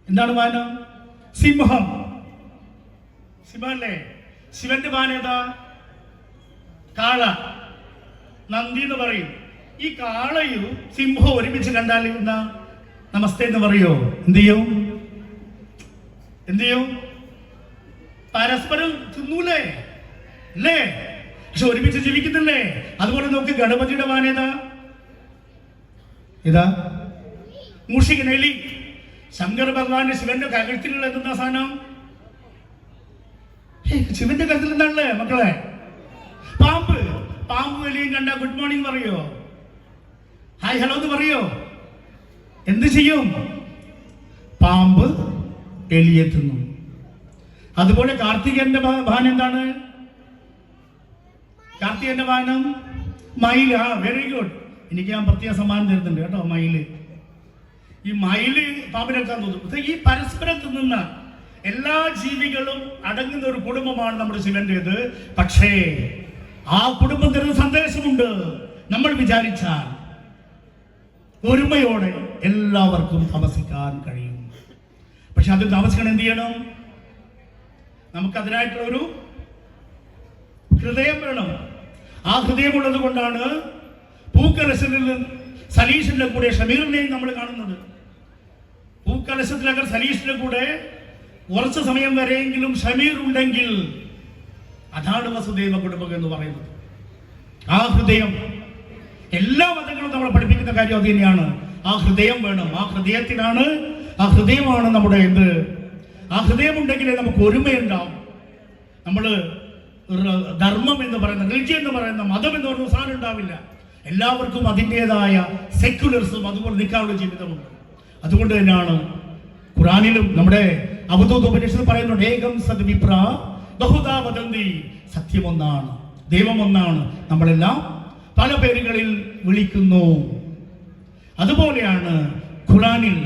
എന്താണ് വാഹനം? സിംഹം. സിംഹല്ലേ? ശിവന്റെ വാഹനം ഏതാ? കാള, നന്ദി എന്ന് പറയും. ഈ കാളയും സിംഹവും ഒരുമിച്ച് കണ്ടാൽ എന്താ നമസ്തേ എന്ന് പറയോ? എന്ത് ചെയ്യും? പരസ്പരം തിന്നൂലേ അല്ലേ? പക്ഷെ ഒരുമിച്ച് ജീവിക്കുന്നില്ലേ? അതുപോലെ നോക്ക്, ഗണപതിയുടെ വാഹനം ഏതാ? മൂഷികൻ, എലി. ശങ്കർ ഭഗവാന്റെ ശിവന്റെ കഴുത്തിലുള്ള എന്തെന്നാ സാധനം? ശിവന്റെ കഴുത്തിൽ എന്താണല്ലേ മക്കളെ? പാമ്പ്. പാമ്പും എലിയും കണ്ട ഗുഡ് മോർണിംഗ് പറയോ? ഹായ് ഹലോ എന്ന് പറയോ? എന്ത് ചെയ്യും? പാമ്പ് എലിയെ തിന്നു. അതുപോലെ കാർത്തികന്റെ വാഹനം എന്താണ്? കാർത്തികന്റെ വാഹനം മയില്. Very good. എനിക്ക് ഞാൻ പ്രത്യേക സമ്മാനം തരുന്നുണ്ട് കേട്ടോ. മയില്. ഈ മയില് പാമ്പിനെടുക്കാൻ തോന്നും. ഈ പരസ്പരം തിന്നുന്ന എല്ലാ ജീവികളും അടങ്ങുന്ന ഒരു കുടുംബമാണ് നമ്മുടെ ശിവന്റേത്. പക്ഷേ ആ കുടുംബം തരുന്ന സന്ദേശമുണ്ട്. നമ്മൾ വിചാരിച്ചാൽ ഒരുമയോടെ എല്ലാവർക്കും താമസിക്കാൻ കഴിയും. പക്ഷെ അത് താമസിക്കണം എന്ത് ചെയ്യണം? നമുക്കതിനായിട്ടുള്ള ഒരു ഹൃദയം വേണം. ആ ഹൃദയമുള്ളത് കൊണ്ടാണ് പൂക്കലശത്തിൽ സലീഷിന്റെ കൂടെ ഷമീറിനെയും നമ്മൾ കാണുന്നത്. പൂക്കലശത്തിലൊക്കെ സലീഷിന്റെ കൂടെ കുറച്ച് സമയം വരെയെങ്കിലും ഷമീർ ഉണ്ടെങ്കിൽ അതാണ് വസുദേവ കുടുംബം എന്ന് പറയുന്നത്. ആ ഹൃദയം എല്ലാ മതങ്ങളും നമ്മളെ പഠിപ്പിക്കുന്ന കാര്യം അത് തന്നെയാണ്. ആ ഹൃദയം വേണം. ആ ഹൃദയമാണ് നമ്മുടെ എന്ത്? ആ ഹൃദയം ഉണ്ടെങ്കിലേ നമുക്ക് ഒരുമയുണ്ടാവും. നമ്മള് ധർമ്മം എന്ന് പറയുന്ന, റിലിജിയൻ എന്ന് പറയുന്ന, മതം എന്ന് പറയുന്ന സാധനം ഉണ്ടാവില്ല. എല്ലാവർക്കും അതിൻ്റെതായ സെക്യുലറിസം അതുപോലെ നിൽക്കാനുള്ള ജീവിതമുണ്ട്. അതുകൊണ്ട് തന്നെയാണ് ഖുറാനിലും നമ്മുടെ അവധൂത ഉപനിഷത്ത് പറയുന്നുണ്ട്, ഏകം സദ് വിപ്ര ബഹുദാ വദന്തി. സത്യം ഒന്നാണ്, ദൈവം ഒന്നാണ്, നമ്മളെല്ലാം പല പേരുകളിൽ വിളിക്കുന്നു. അതുപോലെയാണ് ഖുറാനിൽ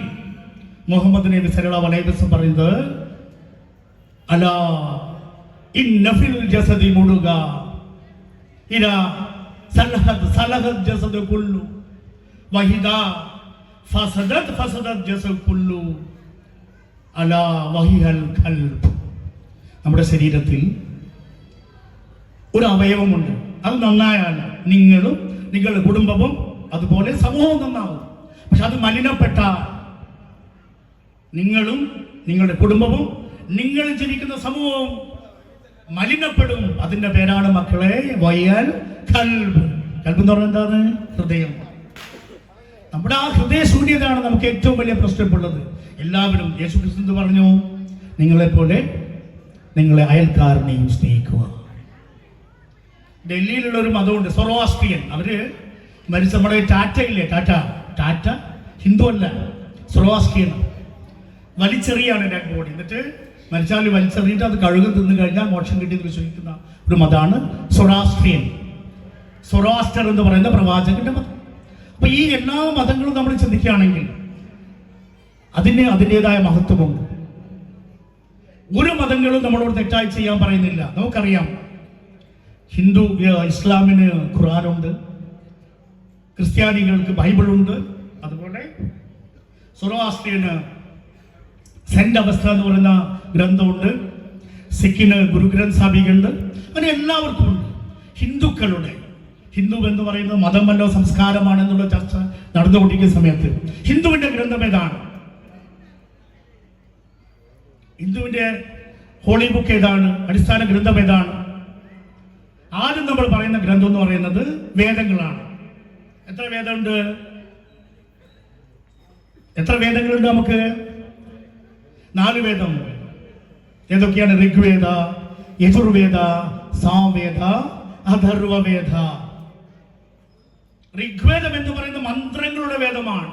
മുഹമ്മദ് നബി സല്ലല്ലാഹു അലൈഹി വസല്ലം പറയുന്നത്, അലാ ഇന്ന ഫിൽ ജസദി മുടുക ഇലാ സലഹത് ജസദ് കുല്ലു വഹിദാ ഫസദത് ജസദ് കുല്ലു അലാ വഹിഹൽ ഖൽബ്. നമ്മുടെ ശരീരത്തിൽ ഒരു അവയവമുണ്ട്. അത് നന്നായാൽ നിങ്ങളും നിങ്ങളുടെ കുടുംബവും അതുപോലെ സമൂഹവും നന്നാവും. പക്ഷെ അത് മലിനപ്പെട്ടാൽ നിങ്ങളും നിങ്ങളുടെ കുടുംബവും നിങ്ങൾ ജനിക്കുന്ന സമൂഹവും മലിനപ്പെടും. അതിന്റെ പേരാണ് മക്കളെ വയൽ കൽബ്. കൽബ് എന്ന് പറഞ്ഞാൽ എന്താണ്? ഹൃദയം. നമ്മുടെ ആ ഹൃദയശൂന്യതയാണ് നമുക്ക് ഏറ്റവും വലിയ പ്രശ്നമുള്ളത്. എല്ലാവരും യേശു ക്രിസ്തു പറഞ്ഞു, നിങ്ങളെപ്പോലെ നിങ്ങളെ അയൽക്കാരനെയും സ്നേഹിക്കുക. ഡൽഹിയിലുള്ള ഒരു മതമുണ്ട്, സൊറോആസ്ട്രിയൻ. അവര് മരിച്ച നമ്മുടെ ടാറ്റ ഇല്ലേ, ടാറ്റ ഹിന്ദു അല്ല, സൊറോആസ്ട്രിയൻ. വലിച്ചെറിയാണ് ഡെഡ് ബോഡി. എന്നിട്ട് മരിച്ചാൽ വലിച്ചെറിയിട്ട് അത് കഴുകി തിന്നു കഴിഞ്ഞാൽ മോക്ഷം കിട്ടിയെന്ന് വിശ്വസിക്കുന്ന ഒരു മതമാണ് സൊറോആസ്ട്രിയൻ. സൊറോആസ്റ്റർ എന്ന് പറയുന്ന പ്രവാചകന്റെ മതം. അപ്പൊ ഈ എല്ലാ മതങ്ങളും നമ്മൾ ചിന്തിക്കുകയാണെങ്കിൽ അതിന് അതിൻ്റെതായ മഹത്വമുണ്ട്. ഒരു മതങ്ങളും നമ്മളോട് തെറ്റായി ചെയ്യാൻ പറയുന്നില്ല. നമുക്കറിയാം, ഇസ്ലാമിന് ഖുർആനുണ്ട്, ക്രിസ്ത്യാനികൾക്ക് ബൈബിളുണ്ട്, അതുപോലെ സൊറോആസ്ട്രിയന് സെന്റ് അവസ്ഥ എന്ന് പറയുന്ന ഗ്രന്ഥമുണ്ട്, സിഖിന് ഗുരു ഗ്രന്ഥ് സാഹിബുണ്ട്. അങ്ങനെ എല്ലാവർക്കും ഉണ്ട്. ഹിന്ദു എന്ന് പറയുന്നത് മതമല്ലോ സംസ്കാരമാണെന്നുള്ള ചർച്ച നടന്നുകൊണ്ടിരിക്കുന്ന സമയത്ത് ഹിന്ദുവിന്റെ ഗ്രന്ഥം ഏതാണ്? ഹിന്ദുവിന്റെ ഹോളി ബുക്ക് ഏതാണ്? അടിസ്ഥാന ഗ്രന്ഥം ഏതാണ്? ആദ്യം നമ്മൾ പറയുന്ന ഗ്രന്ഥം എന്ന് പറയുന്നത് വേദങ്ങളാണ്. എത്ര വേദമുണ്ട്? എത്ര വേദങ്ങളുണ്ട് നമുക്ക്? 4 വേദം. ഏതൊക്കെയാണ്? ഋഗ്വേദ, യജുർവേദ, സാമവേദ, അഥർവവേദ. ഋഗ്വേദം എന്ന് പറയുന്ന മന്ത്രങ്ങളുടെ വേദമാണ്.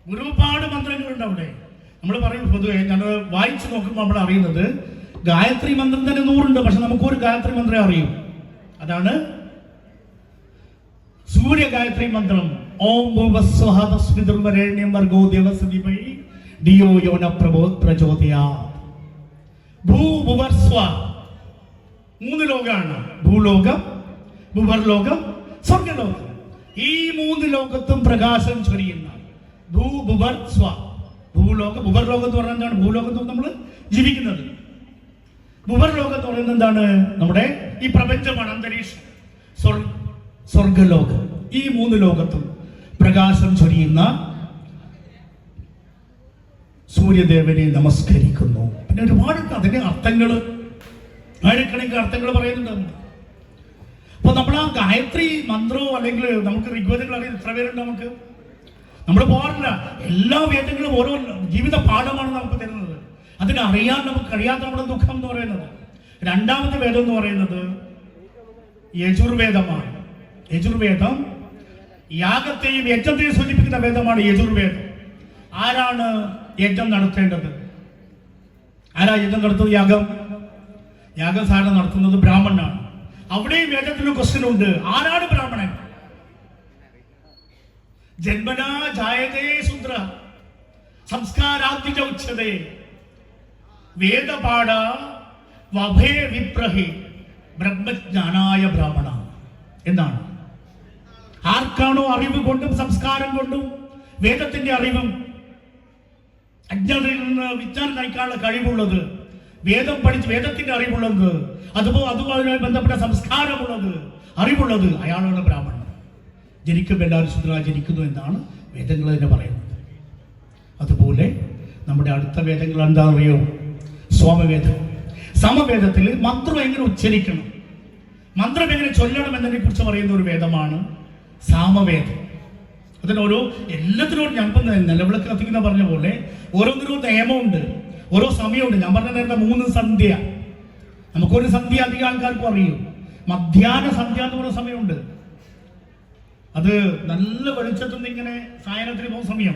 ഒരുപാട് മന്ത്രങ്ങളുണ്ട് അവിടെ. നമ്മൾ പറയും പൊതുവെ, ഞാൻ വായിച്ചു നോക്കുമ്പോൾ നമ്മൾ അറിയുന്നത് ഗായത്രി മന്ത്രം തന്നെ 100 പക്ഷെ നമുക്കൊരു ഗായത്രി മന്ത്രം അറിയും. അതാണ് സൂര്യ ഗായത്രി മന്ത്രം. ഓം ഭൂവസ്വഹ തസ്മിദുർവരേണ്യം ഭർഗോ ദേവസ്യ ധീമഹി ധിയോ യോ ന പ്രചോദയാത്. ഭൂഭുവർസ്വ 3 ലോകമാണ്. ഭൂലോകം, ഭൂവർലോകം, സ്വർഗലോകം. ഈ 3 ലോകത്തും പ്രകാശം ചൊരിയുന്ന ഭൂഭുവർസ്വ ഭൂവർലോകം എന്ന് പറഞ്ഞാൽ എന്താണ്? ഭൂലോകത്ത് നമ്മൾ ജീവിക്കുന്നത്. ഭൂവർലോകം എന്ന് പറയുന്നത് എന്താണ്? നമ്മുടെ ഈ പ്രപഞ്ചമാണ്, അന്തരീക്ഷം, സ്വർഗലോകം. ഈ 3 ലോകത്തും പ്രകാശം ചൊരിയുന്ന സൂര്യദേവനെ നമസ്കരിക്കുന്നു. പിന്നെ ഒരുപാട് അതിന്റെ അർത്ഥങ്ങൾ, ആയിരക്കണക്കിന് അർത്ഥങ്ങൾ പറയുന്നുണ്ട്. അപ്പൊ നമ്മൾ ആ ഗായത്രി മന്ത്രമോ അല്ലെങ്കിൽ നമുക്ക് ഋഗ്വേദങ്ങൾ അറിയുന്ന എത്ര പേരുണ്ട്? നമ്മൾ പോകാറില്ല. എല്ലാ വേദങ്ങളും ഓരോ ജീവിത പാഠമാണ് നമുക്ക് തരുന്നത്. അതിനറിയാൻ നമുക്ക് കഴിയാത്ത നമ്മുടെ ദുഃഖം എന്ന് പറയുന്നത്. രണ്ടാമത്തെ വേദം എന്ന് പറയുന്നത് യജുർവേദമാണ്. യജുർവേദം യാഗത്തെയും യജ്ഞത്തെയും സൂചിപ്പിക്കുന്ന വേദമാണ് യജുർവേദം. ആരാണ് യജ്ഞം നടത്തേണ്ടത്? ആരാ യജ്ഞം നടത്തുന്നത്? യാഗം സാധാരണ നടത്തുന്നത് ബ്രാഹ്മണനാണ്. അവിടെയും വേദത്തിന് ക്വസ്റ്റ്യൻ ഉണ്ട്. ആരാണ് ബ്രാഹ്മണൻ? ജന്മനാ ജായതേ ശൂദ്ര സംസ്കാരാദ്വിജ ഉച്യതേ വേദപാഠ വഭേ വിപ്രഹി ബ്രഹ്മജ്ഞാനായ ബ്രാഹ്മണ എന്നാണ്. ആർക്കാണോ അറിവ് കൊണ്ടും സംസ്കാരം കൊണ്ടും വേദത്തിന്റെ അറിവും അജ്ഞതയിൽ നിന്ന് വിജ്ഞാനം നയിക്കാനുള്ള കഴിവുള്ളത്, വേദം പഠിച്ച് വേദത്തിന്റെ അറിവുള്ളത്, അതുമായി ബന്ധപ്പെട്ട സംസ്കാരമുള്ളത്, അറിവുള്ളത്, അയാളാണ് ബ്രാഹ്മണൻ. ജനിക്കും എല്ലാവരും ശുദ്രരായി ജനിക്കുന്നു എന്നാണ് വേദങ്ങൾ തന്നെ പറയുന്നത്. അതുപോലെ നമ്മുടെ അടുത്ത വേദങ്ങൾ എന്താണെന്നറിയോ? സാമവേദം. സമവേദത്തിൽ മന്ത്രം എങ്ങനെ ഉച്ചരിക്കണം, മന്ത്രം എങ്ങനെ ചൊല്ലണം എന്നതിനെ കുറിച്ച് പറയുന്ന ഒരു വേദമാണ് സാമവേദം. അതിനോരോ എല്ലാത്തിനോട് ഞാനിപ്പോൾ നിലവിളക്ക് കത്തിക്കുന്ന പറഞ്ഞ പോലെ ഓരോന്നിനും നിയമമുണ്ട്, ഓരോ സമയമുണ്ട്. ഞാൻ പറഞ്ഞ നേരത്തെ 3 സന്ധ്യ. നമുക്കൊരു സന്ധ്യ അധികം ആൾക്കാർക്കും അറിയും. മധ്യാഹ്ന സന്ധ്യ എന്ന് പറയുന്ന സമയമുണ്ട്. അത് നല്ല വെളിച്ചത്തുനിന്ന് ഇങ്ങനെ സായനത്തിന് പോകുന്ന സമയം.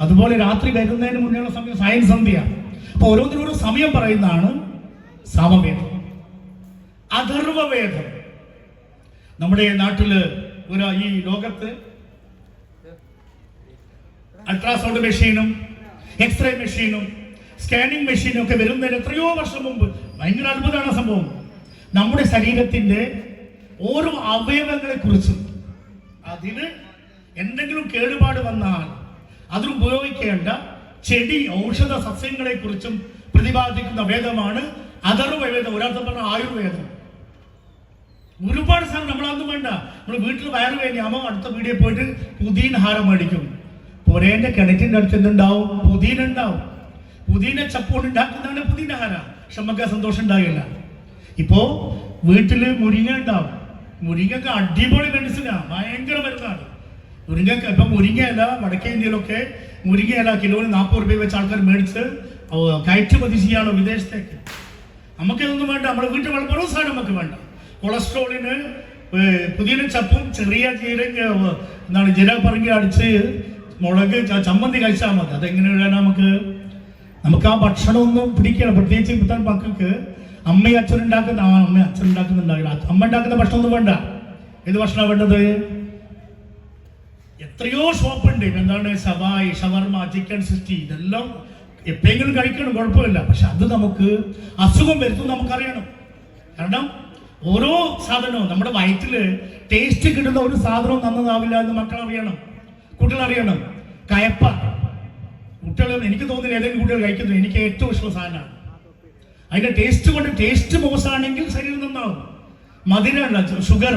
അതുപോലെ രാത്രി വരുന്നതിന് മുന്നേയുള്ള സമയം സായൻ സന്ധ്യ. അപ്പൊ ഓരോന്നിനും ഓരോ സമയം പറയുന്നതാണ് സാമവേദം. അഥർവവേദം നമ്മുടെ നാട്ടില് ഈ ലോകത്ത് അൾട്രാസൗണ്ട് മെഷീനും എക്സ്റേ മെഷീനും സ്കാനിങ് മെഷീനും ഒക്കെ വരുന്നതിന് എത്രയോ വർഷം മുമ്പ് ഭയങ്കര അത്ഭുതമാണ് സംഭവം. നമ്മുടെ ശരീരത്തിന്റെ ഓരോ അവയവങ്ങളെ കുറിച്ചും അതിന് എന്തെങ്കിലും കേടുപാട് വന്നാൽ അതിന് ഉപയോഗിക്കേണ്ട ചെടി ഔഷധ സസ്യങ്ങളെ കുറിച്ചും പ്രതിപാദിക്കുന്ന വേദമാണ് അഥർവവേദം. ഒരാൾക്ക് പറഞ്ഞ ആയുർവേദം. ഒരുപാട് സാധനം നമ്മളതൊന്നും വേണ്ട. നമ്മൾ വീട്ടിൽ വയറ് വേദനയാകുമ്പോൾ അടുത്ത വീടിൽ പോയിട്ട് പുതിന ഹാരം മേടിക്കും. പൊരേന്റെ കിണറ്റിന്റെ അടുത്ത് എന്തുണ്ടാവും? പുതിന ഉണ്ടാവും. പുതിന ചപ്പോണ്ട് ഉണ്ടാക്കുന്നതാണ് പുതിന ഹാരം. പക്ഷെ നമുക്ക് സന്തോഷം ഉണ്ടാകില്ല. ഇപ്പോ വീട്ടില് മുരിങ്ങ ഉണ്ടാവും. മുരിങ്ങക്ക് അടിപൊളി മെഡിസിനാ, ഭയങ്കര മരുന്നാണ് മുരിങ്ങക്ക്. ഇപ്പൊ മുരിങ്ങയില വടക്കേ ഇന്ത്യയിലൊക്കെ മുരിങ്ങയില കിലോന് 40 രൂപ വെച്ച് ആൾക്കാർ മേടിച്ച് കയറ്റുമതി ചെയ്യാണോ വിദേശത്തേക്ക്. നമുക്കിതൊന്നും വേണ്ട. നമ്മുടെ വീട്ടിൽ വളരെ ഓരോ സാധനം നമുക്ക് വേണ്ട. കൊളസ്ട്രോളിന് പുതിന ചപ്പും ചെറിയ ജീരക പറങ്കി അടിച്ച് മുളക് ചമ്മന്തി കഴിച്ചാൽ മതി. അതെങ്ങനെ വേണം നമുക്ക് ആ ഭക്ഷണമൊന്നും പിടിക്കണം. പ്രത്യേകിച്ച് ഇപ്പോഴത്തെ മക്കൾക്ക് അമ്മയും അച്ഛനുണ്ടാക്കുന്ന അച്ഛൻ ഉണ്ടാക്കുന്നുണ്ടാകില്ല. അമ്മ ഉണ്ടാക്കുന്ന ഭക്ഷണമൊന്നും വേണ്ട. ഏത് ഭക്ഷണമാണ് വേണ്ടത്? എത്രയോ ഷോപ്പുണ്ട്. എന്താണ് സവായ്, ഷവർമ, ചിക്കൻ 60 ഇതെല്ലാം എപ്പോഴെങ്കിലും കഴിക്കണം, കുഴപ്പമില്ല. പക്ഷെ അത് നമുക്ക് അസുഖം വരുത്തും നമുക്കറിയണം. കാരണം ഓരോ സാധനവും നമ്മുടെ വയറ്റില് ടേസ്റ്റ് കിട്ടുന്ന ഒരു സാധനവും നന്നതാവില്ല എന്ന് മക്കളറിയണം, കുട്ടികളറിയണം. കയപ്പ കുട്ടികൾ എനിക്ക് തോന്നുന്നില്ല ഏതെങ്കിലും കുട്ടികൾ കഴിക്കുന്നത്. എനിക്ക് ഏറ്റവും ഇഷ്ടമുള്ള സാധനമാണ്. അതിന്റെ ടേസ്റ്റ് കൊണ്ട് ടേസ്റ്റ് മോശമാണെങ്കിൽ ശരീരം നന്നാവും. മധുരമല്ല, ഷുഗർ.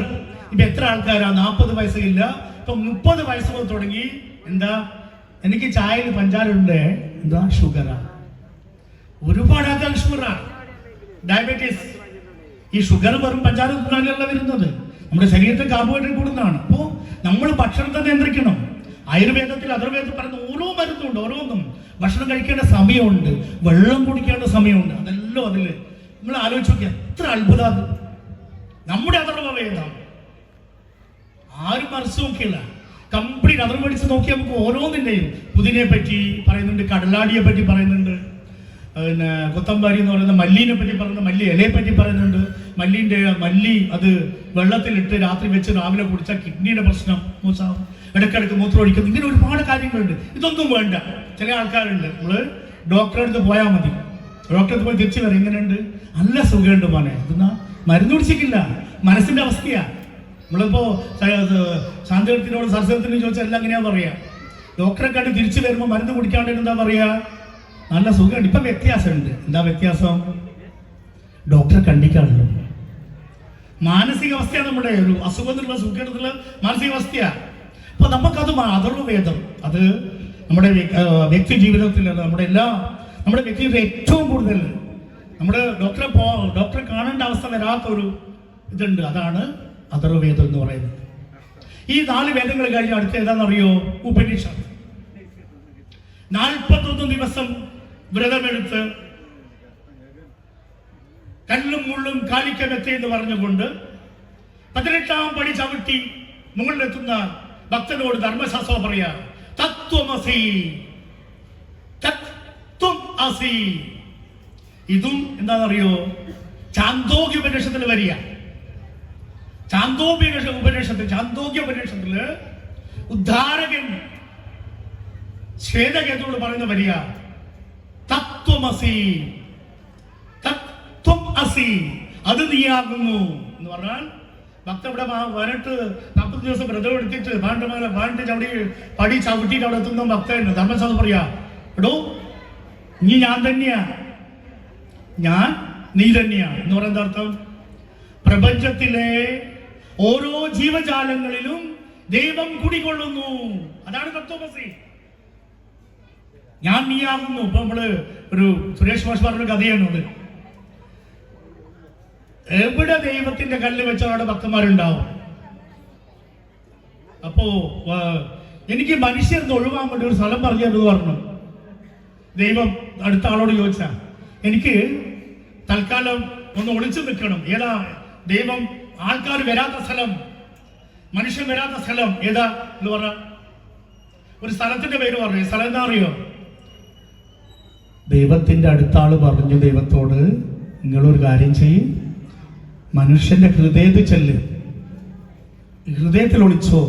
ഇപ്പൊ എത്ര ആൾക്കാരാ 40 വയസ്സില്ല, ഇപ്പൊ 30 വയസ്സ് മുതൽ തുടങ്ങി എന്താ എനിക്ക് ചായയിൽ പഞ്ചാരുണ്ട്, എന്താ ഷുഗറാ. ഒരുപാട് ആൾക്കാർ ഷുഗറാ, ഡയബറ്റീസ്. ഈ ഷുഗർ വെറും പഞ്ചാര തിന്നാലല്ല വരുന്നത്, നമ്മുടെ ശരീരത്തെ കാർബോഹൈഡ്രേറ്റ് കൂടുന്നതാണ്. അപ്പോൾ നമ്മൾ ഭക്ഷണത്തെ നിയന്ത്രിക്കണം. ആയുർവേദത്തിൽ അഥർവേദത്തിൽ പറയുന്ന ഓരോ മരുന്നുണ്ട്. ഓരോന്നും ഭക്ഷണം കഴിക്കേണ്ട സമയമുണ്ട്, വെള്ളം കുടിക്കേണ്ട സമയമുണ്ട്. അതെല്ലാം അതില് നമ്മൾ ആലോചിച്ച് നോക്കിയാൽ എത്ര അത്ഭുതം. നമ്മുടെ അഥർവവേദം ആരും മറിച്ച് നോക്കിയില്ല. കംപ്ലീറ്റ് അഥർവടിച്ച് നോക്കി നമുക്ക് ഓരോന്നിൻ്റെയും പുതിനെ പറ്റി പറയുന്നുണ്ട്, കടലാടിയെ പറ്റി പറയുന്നുണ്ട്, പിന്നെ കൊത്തമ്പാരി എന്ന് പറയുന്ന മല്ലീനെ പറ്റി പറയുന്നത്, മല്ലി ഇലയെ പറ്റി പറയുന്നുണ്ട്. മല്ലി അത് വെള്ളത്തിലിട്ട് രാത്രി വെച്ച് രാവിലെ കുടിച്ചാൽ കിഡ്നിയുടെ പ്രശ്നം മൂസാവും, ഇടയ്ക്കിടയ്ക്ക് മൂത്രം ഒഴിക്കുന്നു. ഇങ്ങനെ ഒരുപാട് കാര്യങ്ങളുണ്ട്. ഇതൊന്നും വേണ്ട. ചില ആൾക്കാരുണ്ട്, നമ്മള് ഡോക്ടറെ അടുത്ത് പോയാൽ മതി, ഡോക്ടറെ അടുത്ത് പോയി തിരിച്ചു വരും, എങ്ങനെയുണ്ട്, നല്ല സുഖമുണ്ട് മോനെ, ഇതെന്നാ മരുന്ന് കുടിച്ചിട്ടില്ല, മനസ്സിന്റെ അവസ്ഥയാ. നമ്മളിപ്പോ ശാന്തത്തിനോട് സരസ്വത്തിനോട് ചോദിച്ചാൽ എല്ലാം എങ്ങനെയാ പറയാ, ഡോക്ടറെ കണ്ട് തിരിച്ചു വരുമ്പോൾ മരുന്ന് കുടിക്കാണ്ട് എന്താ പറയാ, നല്ല സുഖമുണ്ട്. ഇപ്പം വ്യത്യാസമുണ്ട്. എന്താ വ്യത്യാസം? ഡോക്ടറെ കണ്ടിക്കാണല്ലോ. മാനസികാവസ്ഥയാണ് നമ്മുടെ ഒരു അസുഖത്തിലുള്ള സുഖത്തിലുള്ള മാനസികാവസ്ഥയാണ്. അപ്പൊ നമുക്കത് അഥർവവേദം അത് നമ്മുടെ വ്യക്തി ജീവിതത്തിലുള്ള നമ്മുടെ വ്യക്തി ജീവിതത്തിൽ ഏറ്റവും കൂടുതൽ നമ്മുടെ ഡോക്ടറെ കാണേണ്ട അവസ്ഥ വരാത്തൊരു ഇതുണ്ട്. അതാണ് അഥർവവേദം എന്ന് പറയുന്നത്. ഈ 4 വേദങ്ങൾ കഴിഞ്ഞ് അടുത്ത ഏതാണെന്നറിയോ? ഉപനിഷത്ത്. 41 ദിവസം വ്രതമെടുത്ത് കല്ലും മുള്ളും കാലിക്കമെത്തി എന്ന് പറഞ്ഞുകൊണ്ട് 18ാം പടി ചവിട്ടി മുകളിലെത്തുന്ന ഭക്തനോട് ധർമ്മശാസ്ത്രം പറയാ, തത്വമസി തത്വം അസി. ഇതും എന്താണെന്നറിയോ? ചാന്തോഗ്യ ഉപനിഷത്തിൽ വരിക. ചാന്തോഗ്യ ഉപനിഷത്തില് ഉദ്ധാരകൻ ശ്വേതകേതുവോട് പറയുന്ന വരിക, തത്വമസി തത്വം അസി, അത് നീയാകുന്നു എന്ന് പറഞ്ഞാൽ ഭക്ത ഇവിടെ വരട്ട് 40 ദിവസം വ്രതം എടുത്തിട്ട് പാണ്ട് ചവിടി പടി ചവിട്ടിയിട്ട് അവിടെ എത്തുന്ന ഭക്തൻ ധർമ്മശാസ്ത്രം പറയാ, എടോ നീ ഞാൻ തന്നെയാ, ഞാൻ നീ തന്നെയാ എന്ന് പറയുന്ന അർത്ഥം പ്രപഞ്ചത്തിലെ ഓരോ ജീവജാലങ്ങളിലും ദൈവം കുടികൊള്ളുന്നു. അതാണ് തത്വമസി. ഞാൻ നീയാകുന്നു. ഇപ്പൊ നമ്മള് ഒരു സുരേഷ് മാഷ് പറഞ്ഞ കഥയാണ് അത്. എവിടെ ദൈവത്തിന്റെ കല്ല് വെച്ചാൽ അവിടെ ഭക്തന്മാരുണ്ടാവും. അപ്പോ എനിക്ക് മനുഷ്യർന്ന് ഒഴിവാൻ വേണ്ടി ഒരു സ്ഥലം പറഞ്ഞു പറഞ്ഞു. ദൈവം അടുത്ത ആളോട് ചോദിച്ചാ, എനിക്ക് തൽക്കാലം ഒന്ന് ഒളിച്ചു നിൽക്കണം. ഏതാ ദൈവം ആൾക്കാർ വരാത്ത സ്ഥലം, മനുഷ്യൻ വരാത്ത സ്ഥലം ഏതാ എന്ന് പറഞ്ഞ ഒരു സ്ഥലത്തിന്റെ പേര് പറഞ്ഞു. സ്ഥലം എന്താ അറിയോ? ദൈവത്തിന്റെ അടുത്ത ആള് പറഞ്ഞു ദൈവത്തോട്, നിങ്ങളൊരു കാര്യം ചെയ്യും, മനുഷ്യന്റെ ഹൃദയത്തിൽ ചെല്ല്, ഹൃദയത്തിൽ ഒളിച്ചോ,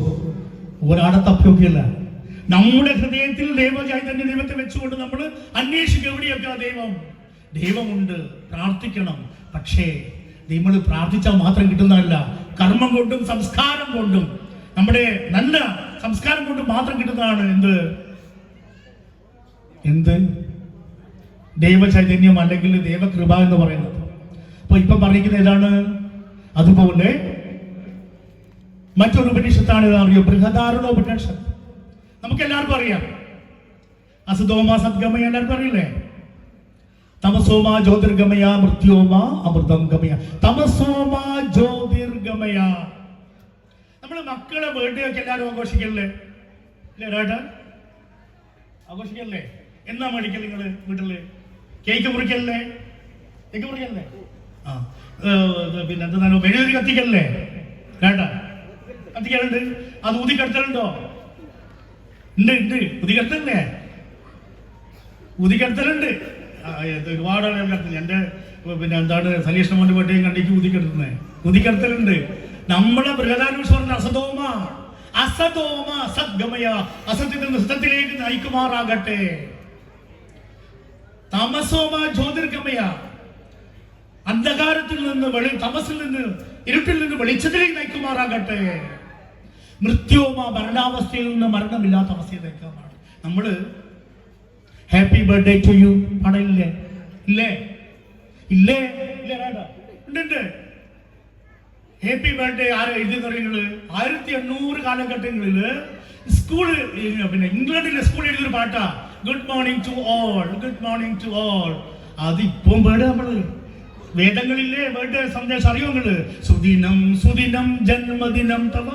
ഒരാളെ തപ്പിയൊക്കെയല്ല. നമ്മുടെ ഹൃദയത്തിൽ ദൈവചൈതന്യ ദൈവത്തെ വെച്ചുകൊണ്ട് നമ്മൾ അന്വേഷിക്കും എവിടെയൊക്കെ ദൈവമുണ്ട്. പ്രാർത്ഥിക്കണം. പക്ഷേ നമ്മൾ പ്രാർത്ഥിച്ചാൽ മാത്രം കിട്ടുന്നതല്ല, കർമ്മം കൊണ്ടും സംസ്കാരം കൊണ്ടും നമ്മുടെ നല്ല സംസ്കാരം കൊണ്ടും മാത്രം കിട്ടുന്നതാണ് എന്ത് ദൈവചൈതന്യം അല്ലെങ്കിൽ ദൈവകൃപ എന്ന് പറയുന്നത്. അപ്പൊ ഇപ്പൊ പറഞ്ഞിരിക്കുന്ന ഏതാണ്? അതുപോലെ മറ്റൊരു ഉപനിഷത്താണ് അറിയോ? ബൃഹദാരണോപനിഷത്ത്. നമുക്ക് എല്ലാവർക്കും അറിയാം. അസതോമ സദ്ഗമയ എല്ലാവർക്കും അറിയില്ലേ? തമസോമ ജ്യോതിർഗമയ മൃത്യോമ അമൃതം ഗമയ. തമസോമ ജ്യോതിർഗമയ. നമ്മള് മക്കളെ ബർത്ത്ഡേ ഒക്കെ എല്ലാവരും ആഘോഷിക്കല്ലേ? ആഘോഷിക്കല്ലേ? എന്നാ മേടിക്കൽ നിങ്ങള് വീട്ടില്? കേക്ക് മുറിക്കല്ലേ? ആ പിന്നെ എന്താ മെഴുകുതിരി കത്തിക്കല്ലേ? വേണ്ട, കത്തിക്കലുണ്ട്. അത് ഊതിക്കെടുത്തലുണ്ടോ? ഉണ്ട്. ഊതിക്കെടുത്തലുണ്ട്. ഒരുപാട് ആളുകൾ കടത്തുന്നു. എൻ്റെ പിന്നെ എന്താണ് സലീഷ് മോന്റെ പട്ടിയും കണ്ടിക്ക് ഊതിക്കെടുത്തലുണ്ട്. നമ്മളെ ബൃഹദാനുഷ് പറഞ്ഞ അസതോമ സദ്ഗമയ, അസത്യത്തിൽ നിന്ന് സത്യത്തിലേക്ക് നയിക്കുമാറാകട്ടെ. തമസോമ ജ്യോതിർഗമയ, അന്ധകാരത്തിൽ നിന്ന് തമസിൽ നിന്ന് ഇരുട്ടിൽ നിന്ന് വെളിച്ചത്തിലേക്ക് നയിക്കുമാറാകട്ടെ. മൃത്യോമ, മരണാവസ്ഥയിൽ നിന്ന് മരണമില്ലാത്ത അവസ്ഥയിലേക്കാണ്. നമ്മള് ഹാപ്പി ബർത്ത്ഡേ ടു യു പാടില്ലേ? ഇല്ലേ? ഉണ്ട്. ഹാപ്പി ബർത്ത്ഡേ ആരെ എഴുതിയെന്നറിയുന്നത്? 1800 കാലഘട്ടങ്ങളില് സ്കൂള് പിന്നെ ഇംഗ്ലണ്ടിലെ സ്കൂൾ എഴുതിയൊരു പാട്ടാ, ഗുഡ് മോർണിംഗ് ടു ഓൾ. അതിപ്പം ബർത്ത്ഡേ നമ്മള് വേദങ്ങളിലെ ബർത്ത്ഡേ സന്ദേശം അറിയുന്നത്. സുദിനം ജന്മദിനം തവ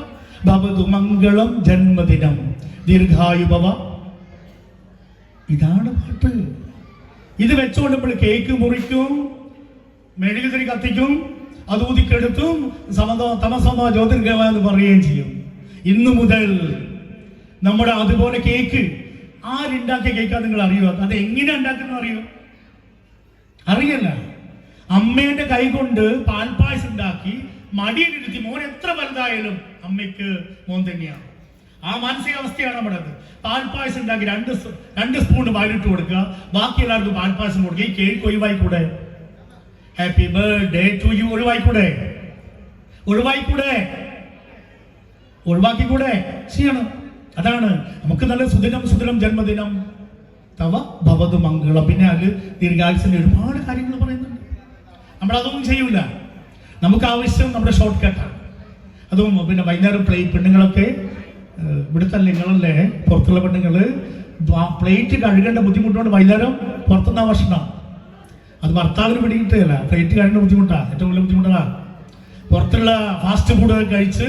ഭവതു മംഗളം ജന്മദിനം ദീർഘായു ഭവ. ഇതാണ് പാട്ട്. ഇത് വെച്ചുകൊണ്ട് നമ്മൾ കേക്ക് മുറിക്കും, മെഴുകുതിരി കത്തിക്കും, അത് ഊതിക്കെടുത്തും തമസമ ജ്യോതിർഗമ എന്ന് പറയുകയും ചെയ്യും. ഇന്നു മുതൽ നമ്മുടെ അതുപോലെ കേക്ക് ആരുണ്ടാക്കിയ കേക്കാ നിങ്ങൾ അറിയോ? അത് എങ്ങനെ ഉണ്ടാക്കുന്ന അറിയല്ല. അമ്മേന്റെ കൈ കൊണ്ട് പാൽപ്പായസം ഉണ്ടാക്കി മടിയിലിരുത്തി, മോൻ എത്ര വലുതായാലും അമ്മയ്ക്ക് മോൻ തന്നെയാണ്. ആ മാനസികാവസ്ഥയാണ് നമ്മുടെ. പാൽപ്പായസം ഉണ്ടാക്കി 2 സ്പൂൺ വായിലിട്ട് കൊടുക്കുക, ബാക്കി എല്ലാവർക്കും പാൽപ്പായസം കൊടുക്കുക. ഈ കേക്ക് ഒഴിവായിക്കൂടെ? ഹാപ്പി ബർത്ത്ഡേ ടു യു ഒഴിവാക്കിക്കൂടെ? ചെയ്യണം. അതാണ് നമുക്ക് നല്ല സുദിനം ജന്മദിനം തവ ഭവതു മംഗളം. പിന്നെ അത് ദീർഘായുസിന്റെ ഒരുപാട് കാര്യങ്ങൾ പറയുന്നുണ്ട്. നമ്മളതൊന്നും ചെയ്യൂല. നമുക്ക് ആവശ്യം നമ്മുടെ ഷോർട്ട് കട്ടാണ്. അതും പിന്നെ വൈകുന്നേരം പെണ്ണുങ്ങളൊക്കെ ഇവിടുത്തെ നിങ്ങളല്ലേ പുറത്തുള്ള പെണ്ണുങ്ങൾ പ്ലേറ്റ് കഴുകേണ്ട ബുദ്ധിമുട്ടുകൊണ്ട് വൈകുന്നേരം പുറത്തുനിന്ന ഭക്ഷണം. അത് ഭർത്താവിന് പിടികിട്ടില്ല. പ്ലേറ്റ് കഴുകേണ്ട ബുദ്ധിമുട്ടാണ്, ഏറ്റവും വലിയ ബുദ്ധിമുട്ടാണ്. പുറത്തുള്ള ഫാസ്റ്റ് ഫുഡ് കഴിച്ച്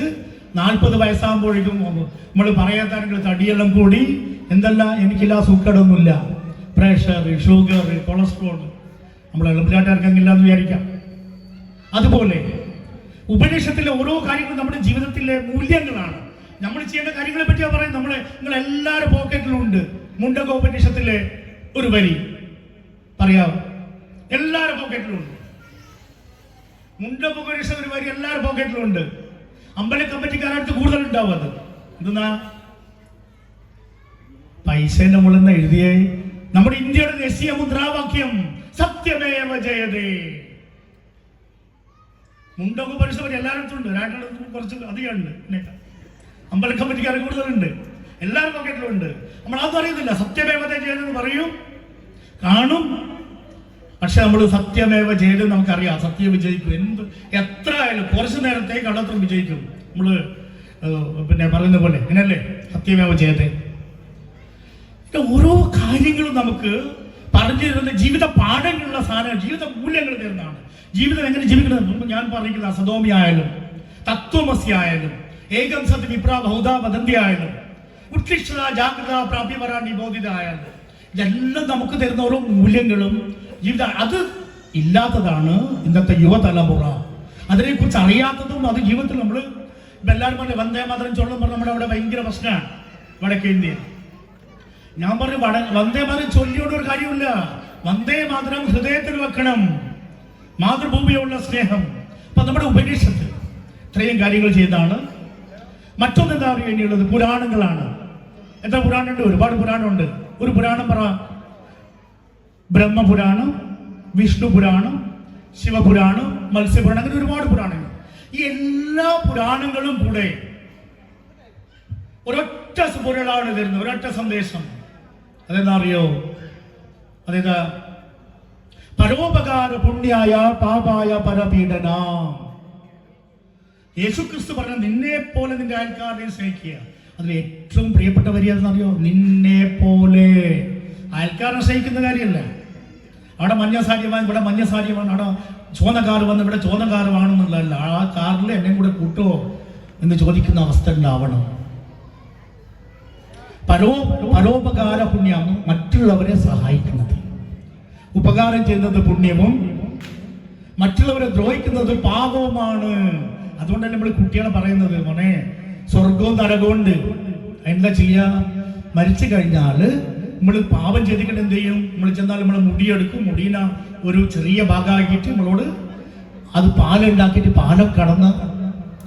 40 വയസ്സാകുമ്പോഴേക്കും നമ്മൾ പറയാത്താണെങ്കിൽ തടിയെല്ലാം കൂടി എന്തല്ല എനിക്കില്ല, സൂക്കേടൊന്നുമില്ല, പ്രഷർ, ഷുഗർ, കൊളസ്ട്രോൾ, നമ്മൾ എളുപ്പക്കാർക്കെങ്കില്ല എന്ന് വിചാരിക്കാം. അതുപോലെ ഉപനിഷത്തിലെ ഓരോ കാര്യങ്ങളും നമ്മുടെ ജീവിതത്തിലെ മൂല്യങ്ങളാണ്. നമ്മൾ ചെയ്യേണ്ട കാര്യങ്ങളെ പറ്റിയാ പറയുന്നത്. നിങ്ങളെല്ലാവരും പോക്കറ്റിലുണ്ട് മുണ്ടകോപനിഷത്തിലെ ഒരു വരി പറയാം. എല്ലാവരും പോക്കറ്റിലുണ്ട് മുണ്ടകോപനിഷത്ത് ഒരു വരി, എല്ലാവരും പോക്കറ്റിലുണ്ട്. അമ്പല കമ്മിറ്റിക്കാരടുത്ത് കൂടുതൽ ഉണ്ടാവും. അത് എന്തെന്നാ പൈസേന്റെ മുകളിൽ എഴുതിയേ നമ്മുടെ ഇന്ത്യയുടെ ദേശീയ മുദ്രാവാക്യം സത്യമേവ ജയതേ. മുണ്ടകോപനിഷത്ത് എല്ലായിടത്തും ഉണ്ട്, രണ്ടിടത്തും കുറച്ച് അധികമുണ്ട്. അമ്പല കമ്മിറ്റിക്കാർ കൂടുതലുണ്ട്, എല്ലാവരും പോക്കറ്റിലുണ്ട്. നമ്മൾ അതൊന്നും അറിയുന്നില്ല. സത്യമേവ ജയതെന്ന് പറയും, കാണും. പക്ഷെ നമ്മൾ സത്യമേവ ജയതെന്ന് നമുക്കറിയാം. സത്യം വിജയിക്കും. എത്ര ആയാലും കുറച്ചു നേരത്തെ കള്ളത്തരം വിജയിക്കും. നമ്മള് പിന്നെ പറയുന്ന പോലെ അങ്ങനല്ലേ, സത്യമേവ ജയത്തെ. ഓരോ കാര്യങ്ങളും നമുക്ക് പറഞ്ഞു തരുന്ന ജീവിത പാഠങ്ങളുള്ള സാധനം, ജീവിത മൂല്യങ്ങൾ തരുന്നതാണ്. ജീവിതം എങ്ങനെ ജീവിക്കണം. ഞാൻ പറഞ്ഞിരിക്കുന്ന അസതോമി ആയാലും തത്വമസി ആയാലും ഏകം സത് വിപ്ര ബഹുധാ വദന്തി ആയാലും ഉത്കൃഷ്ടത ജാഗ്രത പ്രാപ്യവരാ നിബോധിത ആയാലും ഇതെല്ലാം നമുക്ക് തരുന്ന ഓരോ മൂല്യങ്ങളും ജീവിതം. അത് ഇല്ലാത്തതാണ് ഇന്നത്തെ യുവതലമുറ. അതിനെക്കുറിച്ച് അറിയാത്തതും അത് ജീവിതത്തിൽ നമ്മൾ ഇപ്പം എല്ലാവരും പറഞ്ഞു വന്ദേ മാതരം ചൊല്ലും പറഞ്ഞ് നമ്മുടെ അവിടെ ഭയങ്കര പ്രശ്നമാണ് വടക്കേ ഇന്ത്യയിൽ. ഞാൻ പറഞ്ഞു വന്ദേ മാതരം ചൊല്ലിയോട് ഒരു കാര്യമില്ല. വന്ദേ മാതരം ഹൃദയത്തിൽ വെക്കണം, മാതൃഭൂമിയുള്ള സ്നേഹം. അപ്പൊ നമ്മുടെ ഉപനിഷത്ത് ഇത്രയും കാര്യങ്ങൾ ചെയ്താണ്. മറ്റൊന്നെന്താ വേണ്ടിയുള്ളത്? പുരാണങ്ങളാണ്. എത്ര പുരാണമുണ്ട്? ഒരുപാട് പുരാണമുണ്ട്. ഒരു പുരാണം പറ. ബ്രഹ്മപുരാണം, വിഷ്ണു പുരാണം, ശിവപുരാണം, മത്സ്യപുരാണം, അങ്ങനെ ഒരുപാട് പുരാണങ്ങൾ. ഈ എല്ലാ പുരാണങ്ങളും കൂടെ ഒരൊറ്റ പൊരുളാണ് തരുന്നത്, ഒരൊറ്റ സന്ദേശം. അതെന്താ അറിയോ? അതേതാ? പരോപകാര പുണ്യായ പാപായ പരപീഡന. യേശുക്രിസ്തു പറഞ്ഞ നിന്നെ പോലെ നിന്റെ അയൽക്കാരനെ സ്നേഹിക്കുക. അതിൽ ഏറ്റവും പ്രിയപ്പെട്ട വരി അതെന്നറിയോ? നിന്നെ പോലെ. അയൽക്കാരനെ സ്നേഹിക്കുന്ന കാര്യമല്ല. അവിടെ മഞ്ഞ സാരിയമാണ്, ഇവിടെ മഞ്ഞ സാരിയമാണ്, അവിടെ ചുവന്ന കാറ് വന്ന് ഇവിടെ ചുവന്ന കാറ് വേണമെന്നുള്ളതല്ല. ആ കാറിൽ എന്നെ കൂടെ കൂട്ടുമോ എന്ന് ചോദിക്കുന്ന അവസ്ഥ ഉണ്ടാവണം. പരോപകാര പുണ്യം, മറ്റുള്ളവരെ സഹായിക്കുന്നത്. ഉപകാരം ചെയ്യുന്നത് പുണ്യവും മറ്റുള്ളവരെ ദ്രോഹിക്കുന്നത് പാപവുമാണ്. അതുകൊണ്ടാണ് നമ്മൾ കുട്ടികളെ പറയുന്നത്, മോനെ സ്വർഗവും നരകവും ഉണ്ട്. എന്താ ചെയ്യാ? മരിച്ചു കഴിഞ്ഞാല് നമ്മൾ പാപം ചെയ്തിട്ട് എന്ത് ചെയ്യും? നമ്മൾ ചെന്നാൽ നമ്മൾ മുടിയെടുക്കും, മുടീന ഒരു ചെറിയ ഭാഗമാക്കിയിട്ട് നമ്മളോട് അത് പാലുണ്ടാക്കിയിട്ട് പാലം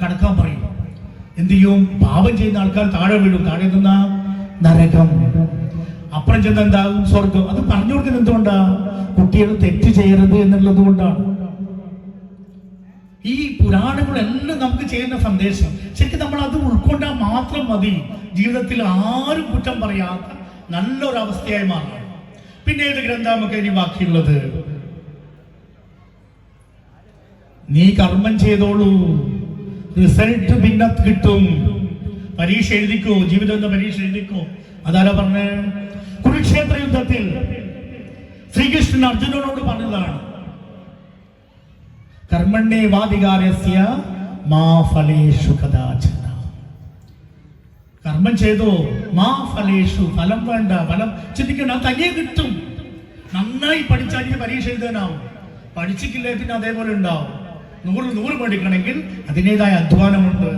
കടക്കാൻ പറയും. എന്ത് ചെയ്യും? പാപം ചെയ്യുന്ന ആൾക്കാർ താഴെ വീഴും. താഴെ നിന്ന നരകം, അപ്പുറം ചെന്ന് എന്താകും? സ്വർഗം. അത് പറഞ്ഞു കൊടുക്കുന്നത് എന്തുകൊണ്ടാ? കുട്ടികൾ തെറ്റ് ചെയ്യരുത് എന്നുള്ളത് കൊണ്ടാണ്. ഈ പുരാണങ്ങളെല്ലാം നമുക്ക് ചെയ്യുന്ന സന്ദേശം ശരിക്കും നമ്മൾ അത് ഉൾക്കൊണ്ടാൽ മാത്രം മതി ജീവിതത്തിൽ ആരും കുറ്റം പറയാത്ത നല്ലൊരവസ്ഥയായി മാറണം. പിന്നെ ഏത് ഗ്രന്ഥം നമുക്ക് ഇനി ബാക്കിയുള്ളത്? നീ കർമ്മം ചെയ്തോളൂ, റിസൾട്ട് പിന്നെ കിട്ടും. പരീക്ഷ എഴുതിക്കോ, ജീവിതം എന്ന പരീക്ഷ എഴുതിക്കോ. അതാരാ പറഞ്ഞേ? കുരുക്ഷേത്ര യുദ്ധത്തിൽ ശ്രീകൃഷ്ണൻ അർജുനനോട് പറഞ്ഞതാണ്, കർമ്മണ്യേ വാധികാരസ്യ മാ ഫലേഷു കദാചന. കർമ്മം ചെയ്തോ, മാ ഫലേഷു, ഫലം വേണ്ട, ഫലം ചിന്തിക്കണ്ട, അത് തനിയെ കിട്ടും. നന്നായി പഠിച്ചാൽ എനിക്ക് പരീക്ഷ എഴുതാനാവും. പഠിച്ചിട്ടില്ലേ പിന്നെ അതേപോലെ ഉണ്ടാവും. 100 പഠിക്കണമെങ്കിൽ അതിൻ്റെതായ അധ്വാനമുണ്ട്.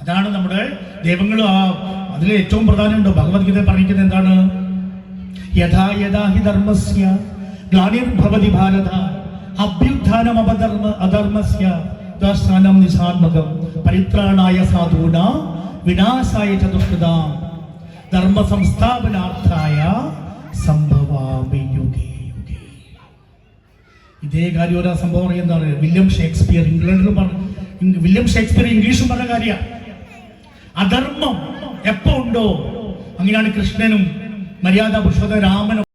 അതാണ് നമ്മുടെ ദൈവങ്ങൾ. അതിൽ ഏറ്റവും പ്രധാനമുണ്ട് ഭഗവത്ഗീത പറഞ്ഞിരിക്കുന്നത് എന്താണ്? യഥാ യഥാ ഹി ധർമ്മസ്യ ഗ്ലാനിർഭവതി ഭാരത അഭ്യുത്ഥാനം അധർമ്മസ്യ ദർശനം നിശാത്മകം പരിത്രാണായ സാധൂനാ വിനാശായ ചതുഷ്കൃതാം ധർമ്മ സംസ്ഥാപനാർത്ഥായ സംഭവാമി യുഗേ യുഗേ. ഇതേ കാര്യം ഒരു സംഭവം എന്താണ്? വില്യം ഷേക്സ്പിയർ ഇംഗ്ലണ്ടിൽ പറഞ്ഞു. വില്യം ഷേക്സ്പിയർ ഇംഗ്ലീഷും പറഞ്ഞ കാര്യമാണ്. അധർമ്മം എപ്പോ ഉണ്ടോ അങ്ങനെയാണ് കൃഷ്ണനും മര്യാദ പുരുഷോത്തമ രാമനും